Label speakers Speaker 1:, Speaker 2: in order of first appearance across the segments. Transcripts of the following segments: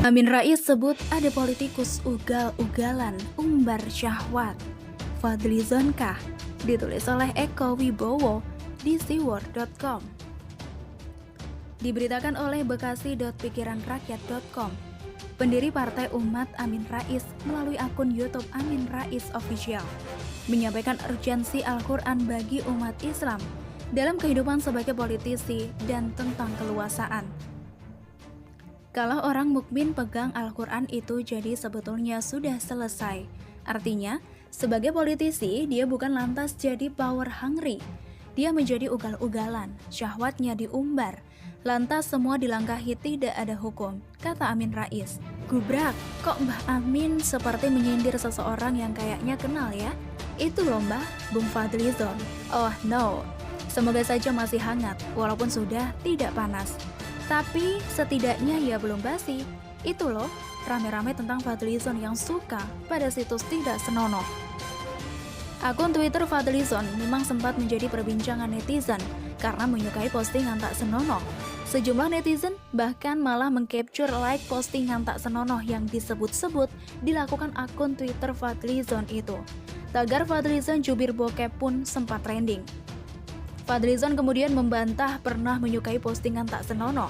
Speaker 1: Amin Rais sebut ada politikus ugal-ugalan umbar syahwat. Fadlizon kah? Ditulis oleh Eko Wibowo di siword.com. Diberitakan oleh bekasi.pikiranrakyat.com. Pendiri Partai Umat Amin Rais melalui akun YouTube Amin Rais Official menyampaikan urgensi Al-Quran bagi umat Islam dalam kehidupan sebagai politisi dan tentang keluasaan. Kalau orang mukmin pegang Al-Quran itu jadi sebetulnya sudah selesai. Artinya, sebagai politisi, dia bukan lantas jadi power hungry. Dia menjadi ugal-ugalan, syahwatnya diumbar. Lantas semua dilangkahi tidak ada hukum, kata Amin Rais. Gubrak, kok Mbah Amin seperti menyindir seseorang yang kayaknya kenal ya? Itu loh Mbah, Bung Fadlizon. Oh no, semoga saja masih hangat, walaupun sudah tidak panas. Tapi setidaknya ya belum basi. Itu loh, rame-rame tentang Fadlizon yang suka pada situs tidak senonoh. Akun Twitter Fadlizon memang sempat menjadi perbincangan netizen karena menyukai postingan tak senonoh. Sejumlah netizen bahkan malah mengcapture like postingan tak senonoh yang disebut-sebut dilakukan akun Twitter Fadlizon itu. Tagar Fadlizon jubir bokep pun sempat trending. Fadlizon kemudian membantah pernah menyukai postingan tak senonoh.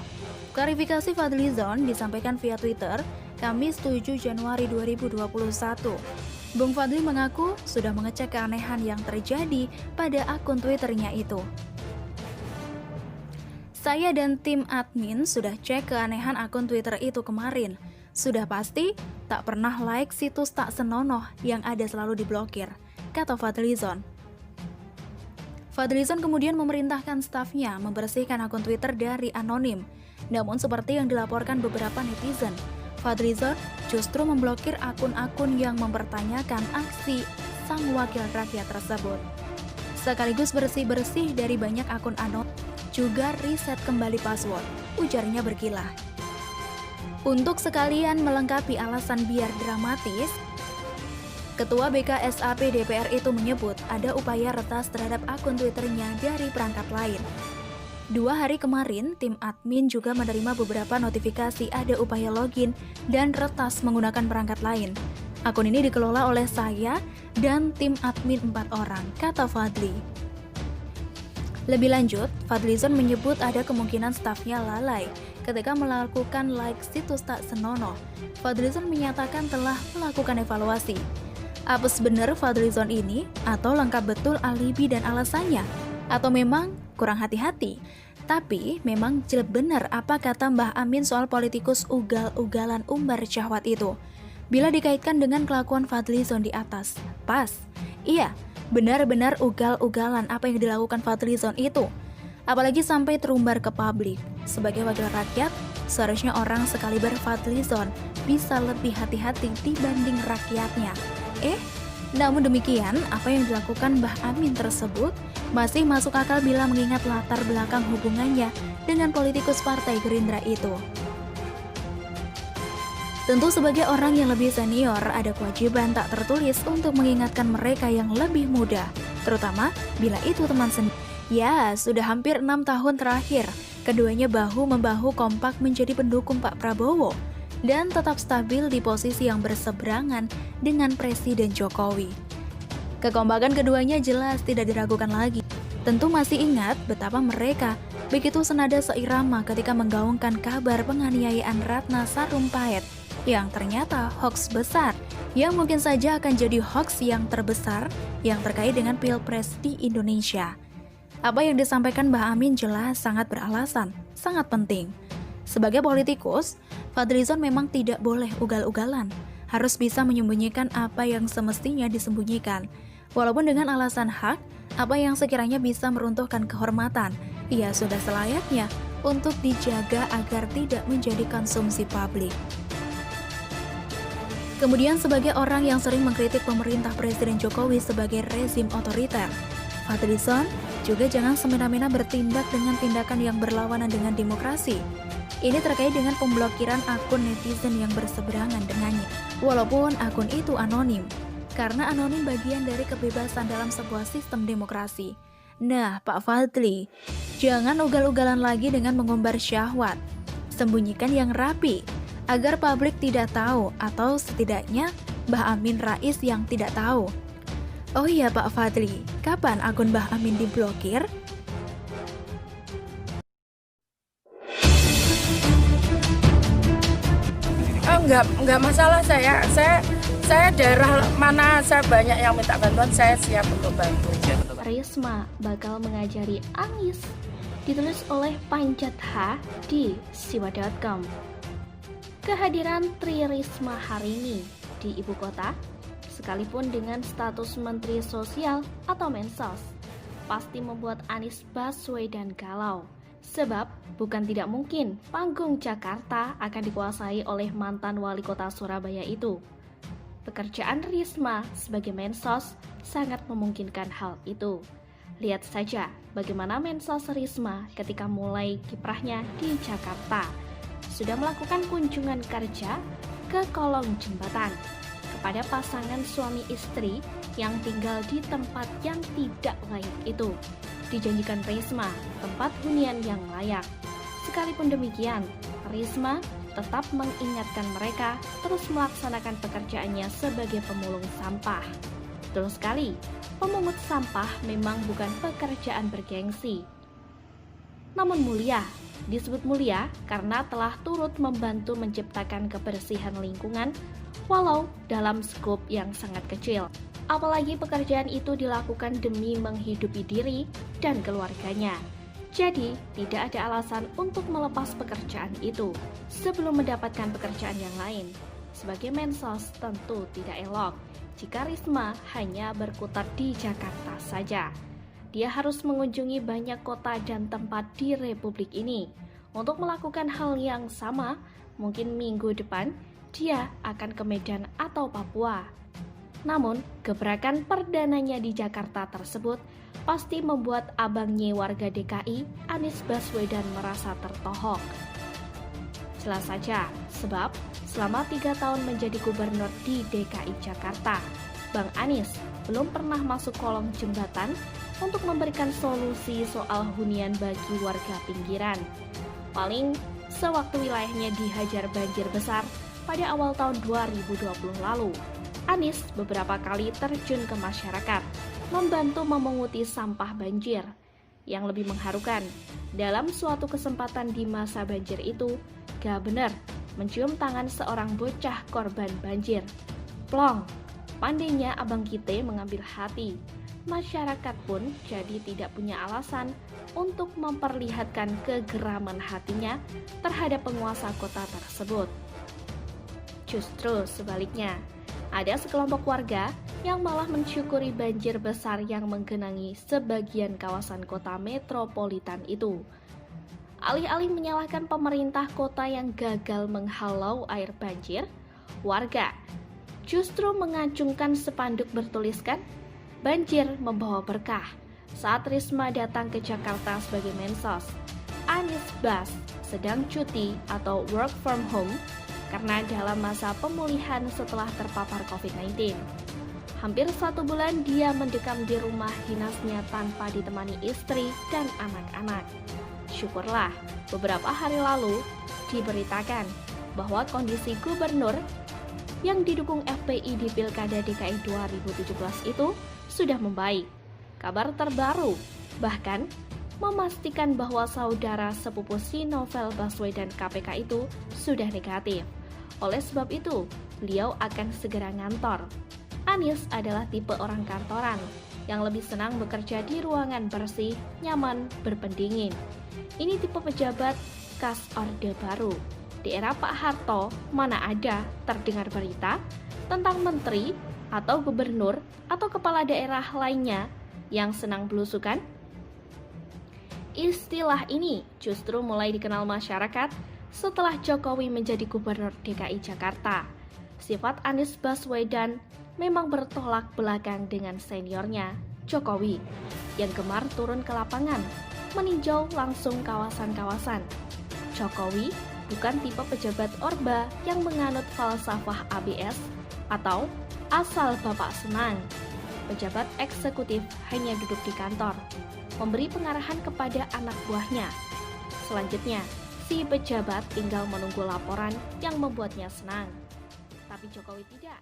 Speaker 1: Klarifikasi Fadlizon disampaikan via Twitter, Kamis 7 Januari 2021. Bung Fadli mengaku sudah mengecek keanehan yang terjadi pada akun Twitternya itu. Saya dan tim admin sudah cek keanehan akun Twitter itu kemarin. Sudah pasti tak pernah like situs tak senonoh yang ada selalu diblokir, kata Fadlizon. Fadlizon kemudian memerintahkan stafnya membersihkan akun Twitter dari anonim. Namun seperti yang dilaporkan beberapa netizen, Fadlizon justru memblokir akun-akun yang mempertanyakan aksi sang wakil rakyat tersebut. Sekaligus bersih-bersih dari banyak akun anonim, juga riset kembali password, ujarnya berkilah. Untuk sekalian melengkapi alasan biar dramatis, Ketua BKSAP DPR itu menyebut ada upaya retas terhadap akun Twitternya dari perangkat lain. 2 hari kemarin, tim admin juga menerima beberapa notifikasi ada upaya login dan retas menggunakan perangkat lain. Akun ini dikelola oleh saya dan tim admin 4 orang, kata Fadli. Lebih lanjut, Fadlizon menyebut ada kemungkinan stafnya lalai ketika melakukan like situs tak senonoh. Fadlizon menyatakan telah melakukan evaluasi. Apes bener Fadlizon ini? Atau lengkap betul alibi dan alasannya? Atau memang kurang hati-hati? Tapi memang jelek bener apa kata Mbah Amin soal politikus ugal-ugalan umbar syahwat itu. Bila dikaitkan dengan kelakuan Fadlizon di atas, pas. Iya, benar-benar ugal-ugalan apa yang dilakukan Fadlizon itu. Apalagi sampai terumbar ke publik. Sebagai wakil rakyat, seharusnya orang sekaliber Fadlizon bisa lebih hati-hati dibanding rakyatnya. Namun demikian, apa yang dilakukan Mbah Amin tersebut masih masuk akal bila mengingat latar belakang hubungannya dengan politikus Partai Gerindra itu. Tentu sebagai orang yang lebih senior, ada kewajiban tak tertulis untuk mengingatkan mereka yang lebih muda, terutama bila itu teman sendiri. Ya, sudah hampir 6 tahun terakhir, keduanya bahu-membahu kompak menjadi pendukung Pak Prabowo dan tetap stabil di posisi yang berseberangan dengan Presiden Jokowi. Kekompakan keduanya jelas tidak diragukan lagi. Tentu masih ingat betapa mereka begitu senada seirama ketika menggaungkan kabar penganiayaan Ratna Sarumpait yang ternyata hoaks besar, yang mungkin saja akan jadi hoaks yang terbesar yang terkait dengan Pilpres di Indonesia. Apa yang disampaikan Mbah Amin jelas sangat beralasan, sangat penting. Sebagai politikus, Fadlizon memang tidak boleh ugal-ugalan, harus bisa menyembunyikan apa yang semestinya disembunyikan. Walaupun dengan alasan hak, apa yang sekiranya bisa meruntuhkan kehormatan, ia sudah selayaknya untuk dijaga agar tidak menjadi konsumsi publik. Kemudian sebagai orang yang sering mengkritik pemerintah Presiden Jokowi sebagai rezim otoriter, Fadlizon juga jangan semena-mena bertindak dengan tindakan yang berlawanan dengan demokrasi. Ini terkait dengan pemblokiran akun netizen yang berseberangan dengannya. Walaupun akun itu anonim, karena anonim bagian dari kebebasan dalam sebuah sistem demokrasi. Nah, Pak Fadli, jangan ugal-ugalan lagi dengan mengumbar syahwat. Sembunyikan yang rapi. agar publik tidak tahu atau setidaknya Mbah Amin Rais yang tidak tahu. Oh iya Pak Fadli, kapan akun Mbah Amin diblokir?
Speaker 2: Oh, enggak masalah saya daerah mana saya banyak yang minta bantuan, saya siap untuk bantu.
Speaker 3: Risma bakal mengajari Anies, ditulis oleh Panjat H di siwa.com. Kehadiran Tri Risma hari ini di ibu kota, sekalipun dengan status Menteri Sosial atau Mensos, pasti membuat Anies Baswedan galau. Sebab bukan tidak mungkin panggung Jakarta akan dikuasai oleh mantan wali kota Surabaya itu. Pekerjaan Risma sebagai Mensos sangat memungkinkan hal itu. Lihat saja bagaimana Mensos Risma ketika mulai kiprahnya di Jakarta. Sudah melakukan kunjungan kerja ke kolong jembatan kepada pasangan suami istri yang tinggal di tempat yang tidak layak itu. Dijanjikan Risma tempat hunian yang layak. Sekalipun demikian, Risma tetap mengingatkan mereka terus melaksanakan pekerjaannya sebagai pemulung sampah. Betul sekali, pemungut sampah memang bukan pekerjaan bergengsi. Namun mulia, disebut mulia karena telah turut membantu menciptakan kebersihan lingkungan walau dalam skop yang sangat kecil. Apalagi pekerjaan itu dilakukan demi menghidupi diri dan keluarganya. Jadi, tidak ada alasan untuk melepas pekerjaan itu sebelum mendapatkan pekerjaan yang lain. Sebagai Mensos tentu tidak elok jika Risma hanya berkutat di Jakarta saja. Dia harus mengunjungi banyak kota dan tempat di Republik ini. Untuk melakukan hal yang sama, mungkin minggu depan dia akan ke Medan atau Papua. Namun, gebrakan perdananya di Jakarta tersebut pasti membuat abangnya warga DKI, Anies Baswedan, merasa tertohok. Jelas saja, sebab selama 3 tahun menjadi gubernur di DKI Jakarta, Bang Anies belum pernah masuk kolong jembatan untuk memberikan solusi soal hunian bagi warga pinggiran. Paling sewaktu wilayahnya dihajar banjir besar pada awal tahun 2020 lalu. Anies beberapa kali terjun ke masyarakat, membantu memunguti sampah banjir. Yang lebih mengharukan, dalam suatu kesempatan di masa banjir itu, gak benar mencium tangan seorang bocah korban banjir. Plong, pandainya abang kita mengambil hati. Masyarakat pun jadi tidak punya alasan untuk memperlihatkan kegeraman hatinya terhadap penguasa kota tersebut. Justru sebaliknya, ada sekelompok warga yang malah mensyukuri banjir besar yang menggenangi sebagian kawasan kota metropolitan itu. Alih-alih menyalahkan pemerintah kota yang gagal menghalau air banjir, warga justru mengacungkan spanduk bertuliskan "Banjir membawa berkah" saat Risma datang ke Jakarta sebagai Mensos. Anies Bas sedang cuti atau work from home karena dalam masa pemulihan setelah terpapar COVID-19. Hampir 1 bulan dia mendekam di rumah dinasnya tanpa ditemani istri dan anak-anak. Syukurlah, beberapa hari lalu diberitakan bahwa kondisi gubernur yang didukung FPI di Pilkada DKI 2017 itu sudah membaik. Kabar terbaru bahkan memastikan bahwa saudara sepupu si Novel Baswedan KPK itu sudah negatif. Oleh sebab itu, beliau akan segera ngantor. Anies adalah tipe orang kantoran yang lebih senang bekerja di ruangan bersih, nyaman, berpendingin. Ini tipe pejabat khas Orde Baru. Di era Pak Harto, mana ada terdengar berita tentang menteri atau gubernur atau kepala daerah lainnya yang senang belusukan? Istilah ini justru mulai dikenal masyarakat setelah Jokowi menjadi gubernur DKI Jakarta. Sifat Anies Baswedan memang bertolak belakang dengan seniornya, Jokowi, yang gemar turun ke lapangan, meninjau langsung kawasan-kawasan. Jokowi bukan tipe pejabat Orba yang menganut falsafah ABS atau asal bapak senang. Pejabat eksekutif hanya duduk di kantor, memberi pengarahan kepada anak buahnya. Selanjutnya, si pejabat tinggal menunggu laporan yang membuatnya senang. Tapi Jokowi tidak.